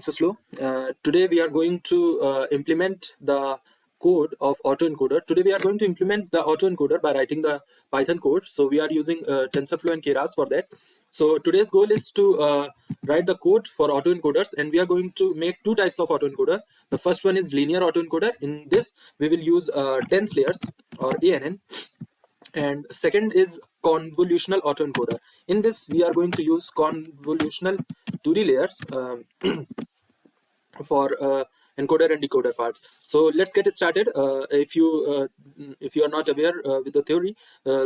TensorFlow. Today we are going to implement the code of autoencoder. Today we are going to implement the autoencoder by writing the Python code. So we are using TensorFlow and Keras for that. So today's goal is to write the code for autoencoders, and we are going to make two types of autoencoder. The first one is linear autoencoder. In this we will use dense layers or ANN. And second is convolutional autoencoder. In this we are going to use convolutional 2D layers for encoder and decoder parts. So let's get it started. If you are not aware with the theory,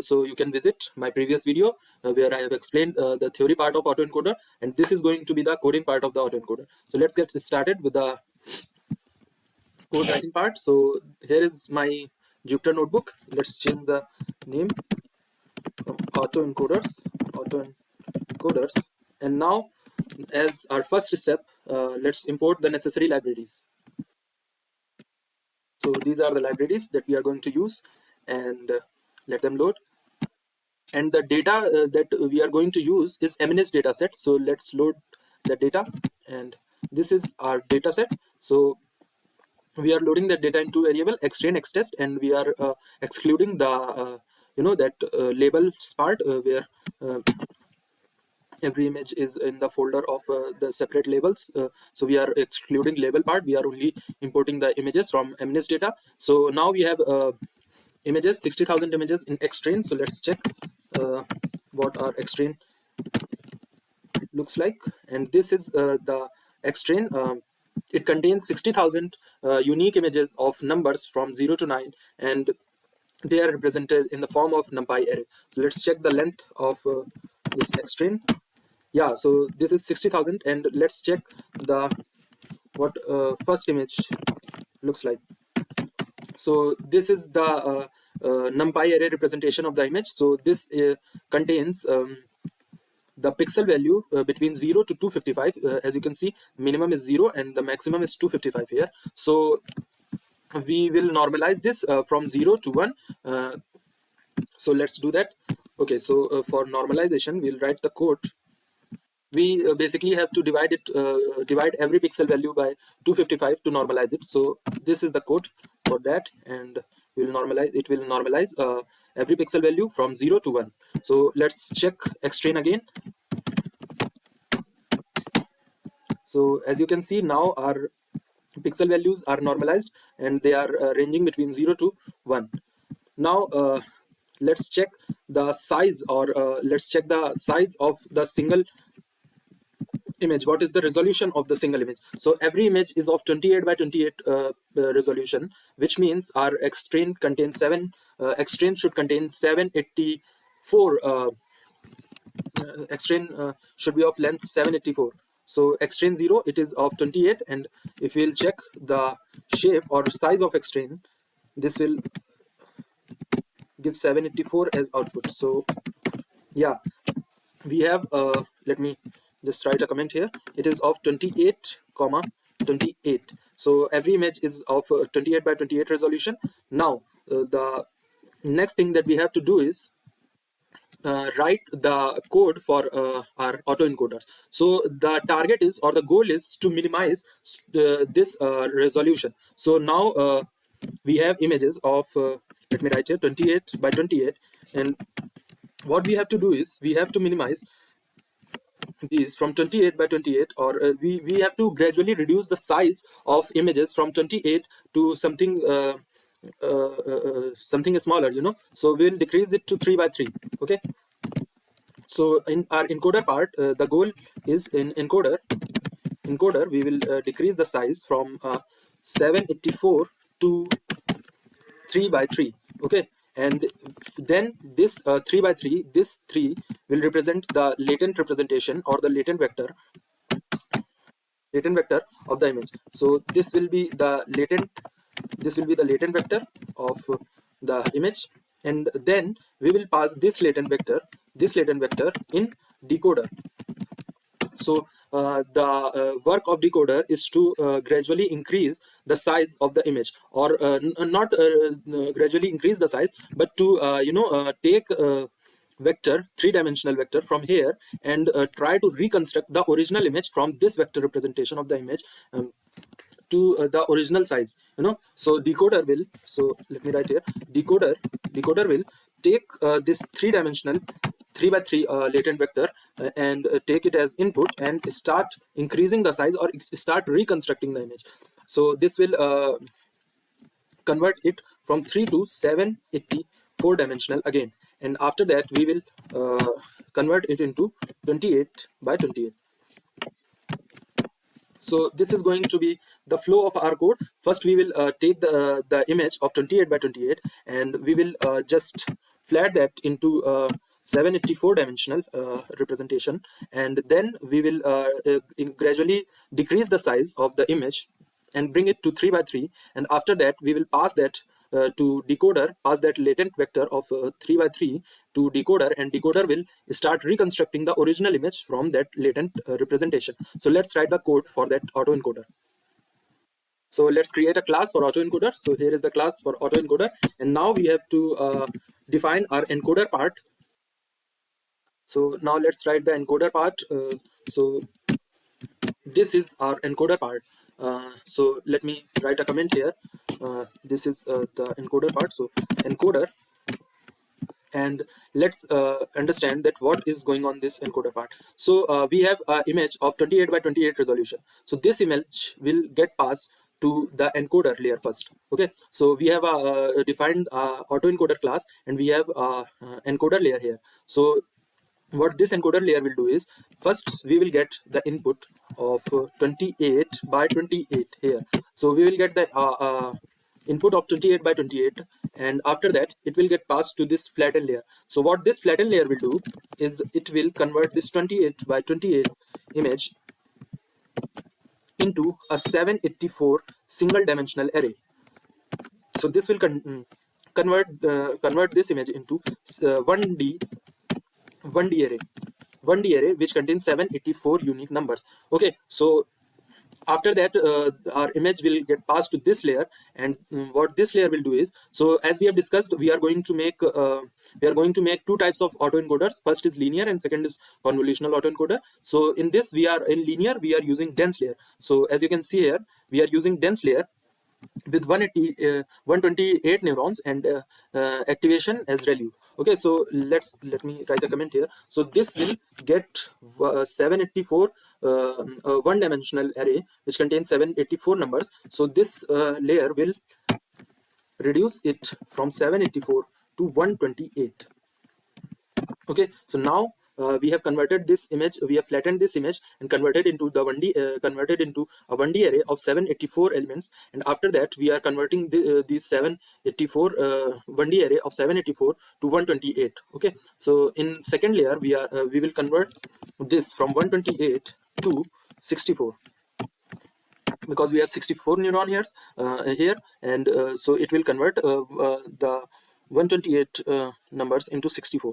so you can visit my previous video where I have explained the theory part of autoencoder, and this is going to be the coding part of the autoencoder. So let's get started with the code writing part. So here is my Jupyter notebook. Let's change the name from autoencoders, and now as our first step, let's import the necessary libraries. So these are the libraries that we are going to use, and let them load. And the data that we are going to use is MNIST dataset. So let's load the data, and this is our dataset. So we are loading the data into variable xtrain xtest, and we are excluding the labels part where every image is in the folder of the separate labels. So we are excluding label part. We are only importing the images from MNIST data. So now we have images, 60,000 images in xtrain. So let's check what our xtrain looks like. And this is the xtrain. It contains 60,000 unique images of numbers from 0 to 9, and they are represented in the form of numpy array. So let's check the length of this xtrain. Yeah, so this is 60,000, and let's check the what first image looks like. So this is the numpy array representation of the image. So this contains the pixel value between 0 to 255. As you can see, minimum is 0 and the maximum is 255 here. So we will normalize this from 0 to 1. So let's do that. Okay, so for normalization, we'll write the code. We basically have to divide every pixel value by 255 to normalize it. So this is the code for that, and we'll normalize it. Will normalize every pixel value from 0 to 1. So let's check xtrain again. So as you can see, now our pixel values are normalized, and they are ranging between 0 to 1. Now let's check the size, or let's check the size of the single image. What is the resolution of the single image? So every image is of 28 by 28 resolution, which means our xtrain contains xtrain should contain 784. Xtrain should be of length 784. So xtrain 0, it is of 28, and if we'll check the shape or size of xtrain, this will give 784 as output. So yeah, we have let me just write a comment here. It is of 28 comma 28. So every image is of 28 by 28 resolution. Now the next thing that we have to do is write the code for our autoencoders. So the target is, or the goal is, to minimize this resolution. So now we have images of let me write here 28 by 28, and what we have to do is we have to minimize these from 28 by 28, or we have to gradually reduce the size of images from 28 to something something smaller, so we'll decrease it to 3 by 3. Okay, so in our encoder part, the goal is in encoder we will decrease the size from 784 to 3 by 3. Okay, and then this 3 by 3, this 3 will represent the latent representation, or the latent vector of the image. So this will be the latent vector of the image, and then we will pass this latent vector in decoder. So the work of decoder is to gradually increase the size of the image, or not gradually increase the size, but to take vector, three-dimensional vector from here, and try to reconstruct the original image from this vector representation of the image to the original size, so decoder will, so let me write here, decoder will take this three-dimensional 3 by 3 latent vector and take it as input and start increasing the size or start reconstructing the image. So this will convert it from 3 to 784 dimensional again, and after that we will convert it into 28 by 28. So this is going to be the flow of our code. First we will take the image of 28 by 28 and we will just flat that into 784 dimensional representation, and then we will gradually decrease the size of the image and bring it to 3 by 3, and after that we will pass that to decoder, pass that latent vector of 3 by 3 to decoder, and decoder will start reconstructing the original image from that latent representation. So let's write the code for that autoencoder. So let's create a class for autoencoder. So here is the class for autoencoder, and now we have to define our encoder part. So now let's write the encoder part. So this is our encoder part. So let me write a comment here. This is the encoder part. So encoder, and let's understand that what is going on this encoder part. So we have an image of 28 by 28 resolution. So this image will get passed to the encoder layer first. Okay, so we have a defined autoencoder class, and we have encoder layer here. So what this encoder layer will do is, first we will get the input of 28 by 28 here. So we will get the input of 28 by 28, and after that it will get passed to this flattened layer. So what this flattened layer will do is it will convert this 28 by 28 image into a 784 single dimensional array. So this will convert this image into 1D array, 1D array which contains 784 unique numbers. Okay, so after that our image will get passed to this layer, and what this layer will do is, so as we have discussed, we are going to make two types of autoencoders. First is linear and second is convolutional autoencoder. So in this, we are in linear, we are using dense layer. So as you can see here, we are using dense layer with 128 neurons and activation as ReLU. Okay, so let me write a comment here. So this will get 784 one dimensional array which contains 784 numbers. So this layer will reduce it from 784 to 128. Okay, so now we have converted this image, we have flattened this image and converted into the 1D converted into a 1D array of 784 elements, and after that we are converting these 784 1D array of 784 to 128. Okay, so in second layer we will convert this from 128 to 64, because we have 64 neuron here, and so it will convert the 128 numbers into 64.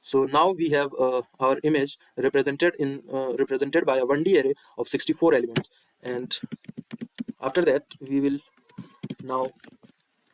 So now we have our image represented by a 1D array of 64 elements, and after that we will now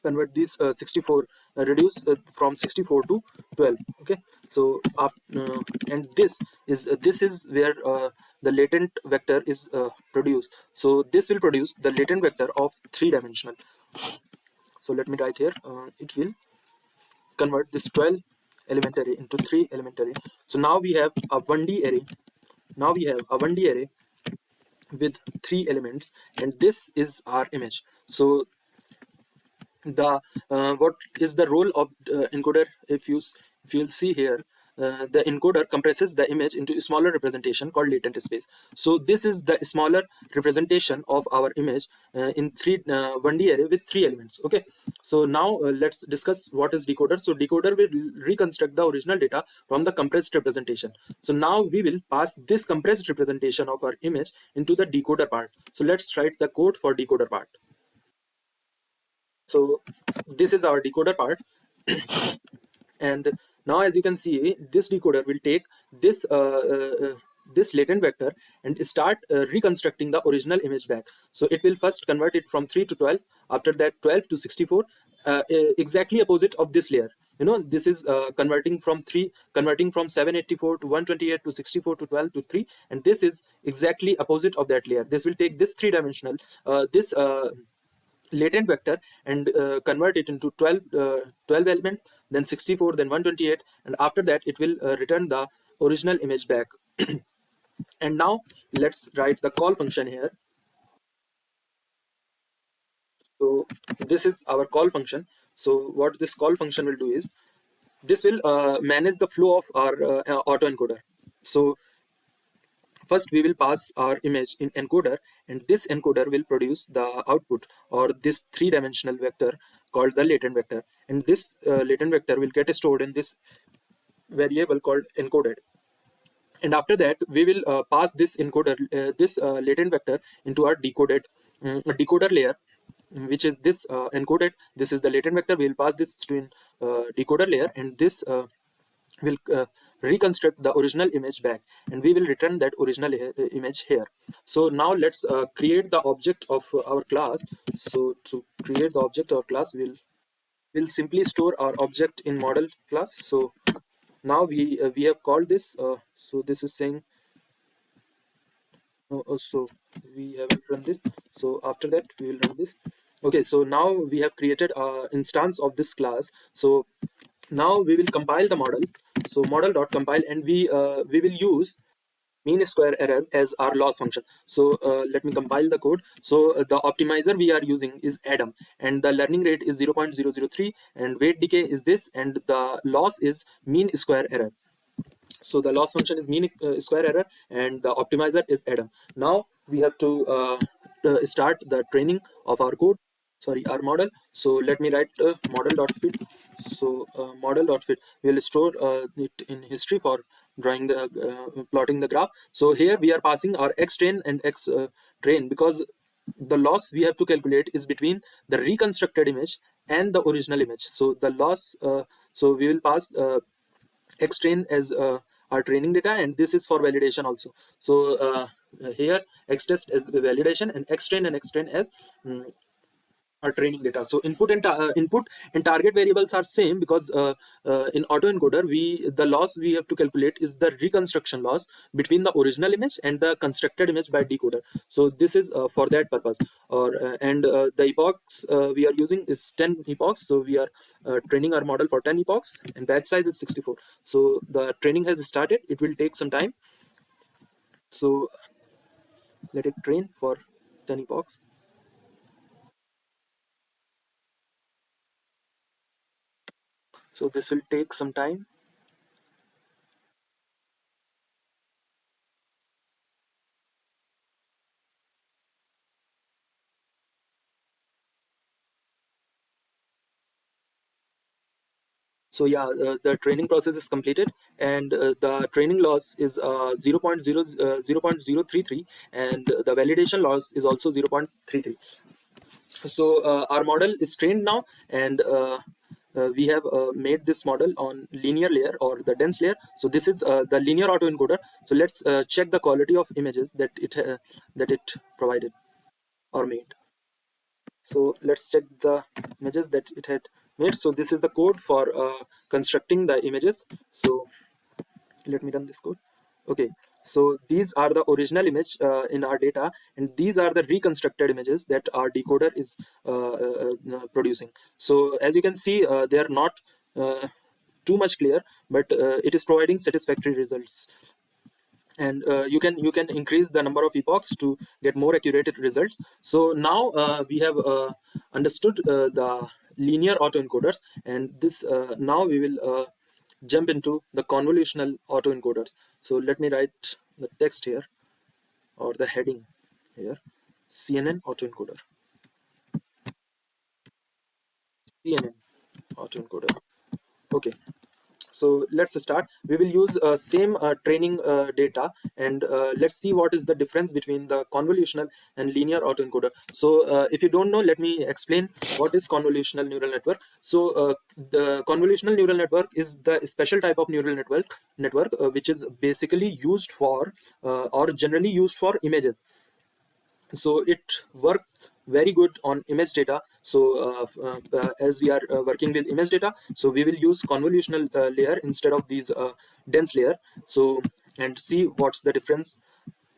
convert these 64, reduce from 64 to 12. Okay, so and this is where the latent vector is produced. So this will produce the latent vector of 3-dimensional. So let me write here, it will convert this 12 element array into 3 element array. So now we have a 1D array. Now we have a 1D array with 3 elements, and this is our image. So the what is the role of encoder? If you'll see here, the encoder compresses the image into a smaller representation called latent space. So this is the smaller representation of our image in 1D array with 3 elements. Okay, so now let's discuss what is decoder. So decoder will reconstruct the original data from the compressed representation. So now we will pass this compressed representation of our image into the decoder part. So let's write the code for decoder part. So this is our decoder part, and now as you can see, this decoder will take this this latent vector and start reconstructing the original image back. So it will first convert it from 3 to 12, after that 12 to 64, exactly opposite of this layer. this is converting from 784 to 128 to 64 to 12 to 3, and this is exactly opposite of that layer. This will take this three-dimensional this latent vector and convert it into 12 elements, then 64, then 128, and after that it will return the original image back. And now let's write the call function here. So this is our call function. So what this call function will do is this will manage the flow of our autoencoder. So first we will pass our image in encoder, and this encoder will produce the output, or this three-dimensional vector called the latent vector, and this latent vector will get stored in this variable called encoded. And after that we will pass this encoder this latent vector into our decoder layer, which is this encoded. This is the latent vector. We will pass this to in decoder layer, and this will reconstruct the original image back, and we will return that original image here. So now let's create the object of our class. So to create the object of class, we'll simply store our object in model class. So now we have called this. So this is saying so we have run this. So after that we will run this. Okay, so now we have created an instance of this class. So now we will compile the model. So model.compile, and we will use mean square error as our loss function. So let me compile the code. So the optimizer we are using is Adam, and the learning rate is 0.003, and weight decay is this, and the loss is mean square error. So the loss function is mean square error, and the optimizer is Adam. Now we have to start the training of our code, sorry, our model. So let me write model.fit. So model.fit, we will store it in history for drawing the plotting the graph. So here we are passing our x train and x train, because the loss we have to calculate is between the reconstructed image and the original image. So the loss so we will pass x train as our training data, and this is for validation also. So here x test as validation, and x train as our training data. So input and target variables are same, because in autoencoder the loss we have to calculate is the reconstruction loss between the original image and the constructed image by decoder. So this is for that purpose. Or and the epochs we are using is 10 epochs. So we are training our model for 10 epochs, and batch size is 64. So the training has started. It will take some time. So let it train for 10 epochs. So this will take some time. So yeah, the training process is completed, and the training loss is 0.033, and the validation loss is also 0.33. So our model is trained now, and we have made this model on linear layer, or the dense layer. So this is the linear autoencoder. So let's check the quality of images that it provided or made. So let's check the images that it had made. So this is the code for constructing the images. So let me run this code. Okay, so these are the original image in our data, and these are the reconstructed images that our decoder is producing. So as you can see, they are not too much clear, but it is providing satisfactory results. And you can increase the number of epochs to get more accurate results. So now we have understood the linear autoencoders, and this now we will jump into the convolutional autoencoders. So let me write the text here, or the heading here: CNN autoencoder. CNN autoencoder. Okay, so let's start. We will use same training data, and let's see what is the difference between the convolutional and linear autoencoder. So if you don't know, let me explain what is convolutional neural network. So the convolutional neural network is the special type of neural network which is basically used for or generally used for images. So it works very good on image data. So as we are working with image data, so we will use convolutional layer instead of these dense layer. So and see what's the difference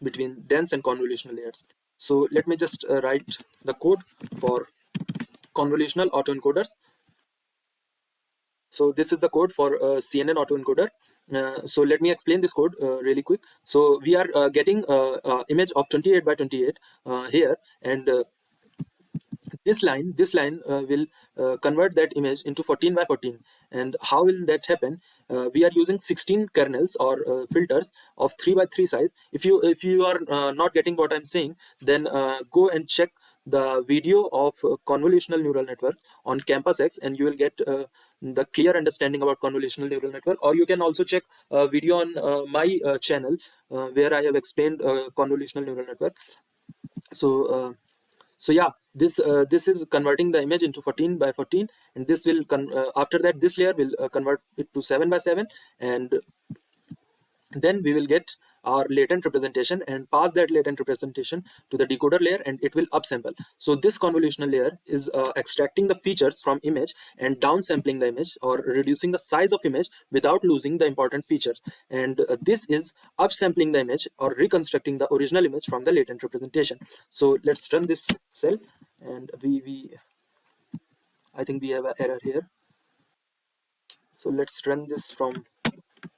between dense and convolutional layers. So let me just write the code for convolutional autoencoders. So this is the code for CNN autoencoder. So let me explain this code really quick. So we are getting image of 28 by 28 here, and this line will convert that image into 14 by 14. And how will that happen? We are using 16 kernels or filters of 3 by 3 size. If you are not getting what I'm saying, then go and check the video of convolutional neural network on campus X, and you will get the clear understanding about convolutional neural network. Or you can also check a video on my channel where I have explained convolutional neural network. So so yeah, this is converting the image into 14 by 14, and this will after that this layer will convert it to 7 by 7, and then we will get our latent representation and pass that latent representation to the decoder layer, and it will upsample. So this convolutional layer is extracting the features from image and downsampling the image, or reducing the size of image without losing the important features. And this is upsampling the image or reconstructing the original image from the latent representation. So let's run this cell, and we I think we have an error here. So let's run this from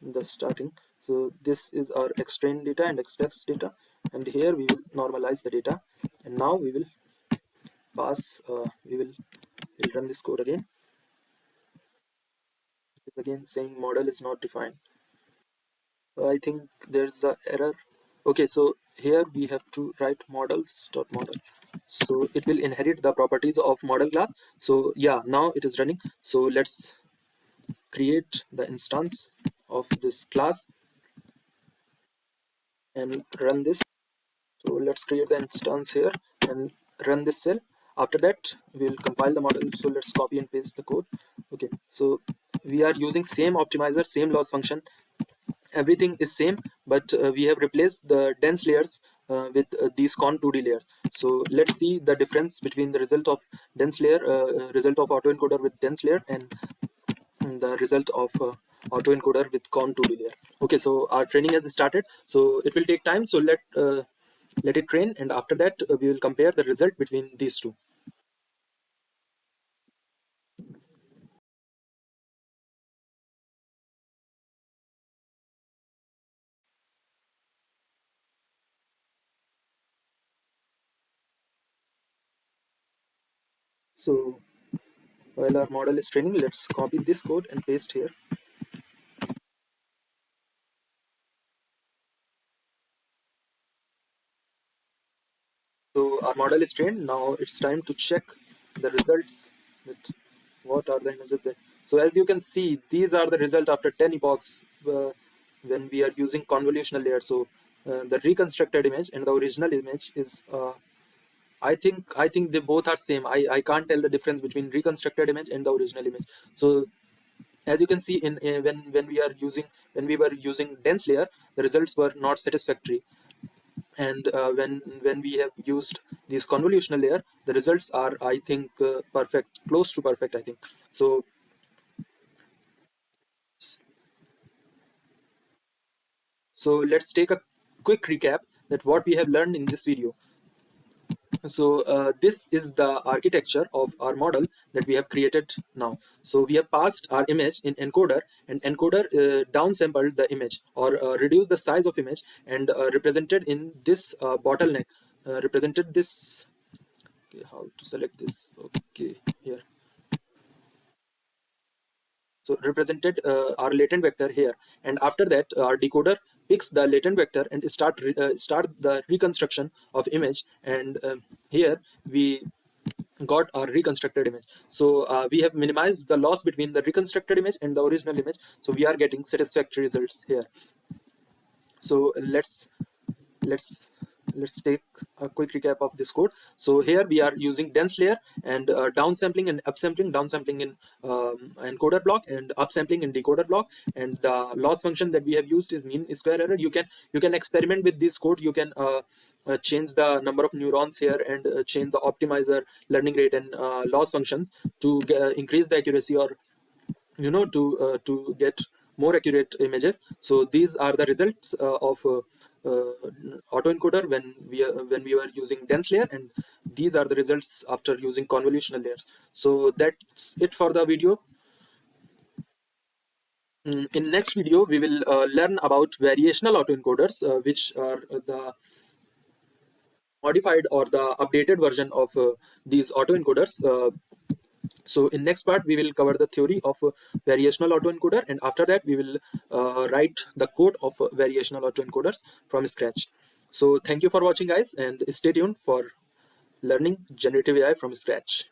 the starting. So this is our extrain data and extract data, and here we will normalize the data, and now we will pass we'll run this code again. It's again saying model is not defined. I think there's a error. Okay, so here we have to write models.model, so it will inherit the properties of model class. So yeah, now it is running. So let's create the instance of this class and run this. So let's create the instance here and run this cell. After that, we'll compile the model. So let's copy and paste the code. Okay, so we are using same optimizer, same loss function. Everything is same, but we have replaced the dense layers with these con 2D layers. So let's see the difference between the result of dense layer, result of autoencoder with dense layer, and the result of autoencoder with con 2D layer. Okay, so our training has started. So it will take time. So let it train, and after that we will compare the result between these two. So while our model is training, let's copy this code and paste here. So our model is trained. Now it's time to check the results, that what are the images there. So as you can see, these are the result after 10 epochs when we are using convolutional layer. So the reconstructed image and the original image is I think they both are same. I can't tell the difference between reconstructed image and the original image. So as you can see, in when we were using dense layer, the results were not satisfactory, and when we have used this convolutional layer, the results are, I think, perfect, close to perfect, I think. So so let's take a quick recap that what we have learned in this video. So this is the architecture of our model that we have created now. So we have passed our image in encoder, and encoder downsampled the image, or reduced the size of image, and represented in this bottleneck, represented this. Okay, how to select this? Okay, here. So represented our latent vector here, and after that our decoder picks the latent vector and start the reconstruction of image, and here we got our reconstructed image. So we have minimized the loss between the reconstructed image and the original image, so we are getting satisfactory results here. So let's let's take a quick recap of this code. So here we are using dense layer, and downsampling and upsampling, downsampling in encoder block and upsampling in decoder block, and the loss function that we have used is mean square error. You can experiment with this code. You can change the number of neurons here and change the optimizer, learning rate, and loss functions to increase the accuracy, or to get more accurate images. So these are the results of uh, autoencoder when we were using dense layer, and these are the results after using convolutional layers. So that's it for the video. In next video, we will learn about variational autoencoders, which are the modified or the updated version of these autoencoders. So in next part, we will cover the theory of variational autoencoder, and after that, we will write the code of variational autoencoders from scratch. So thank you for watching, guys, and stay tuned for learning generative AI from scratch.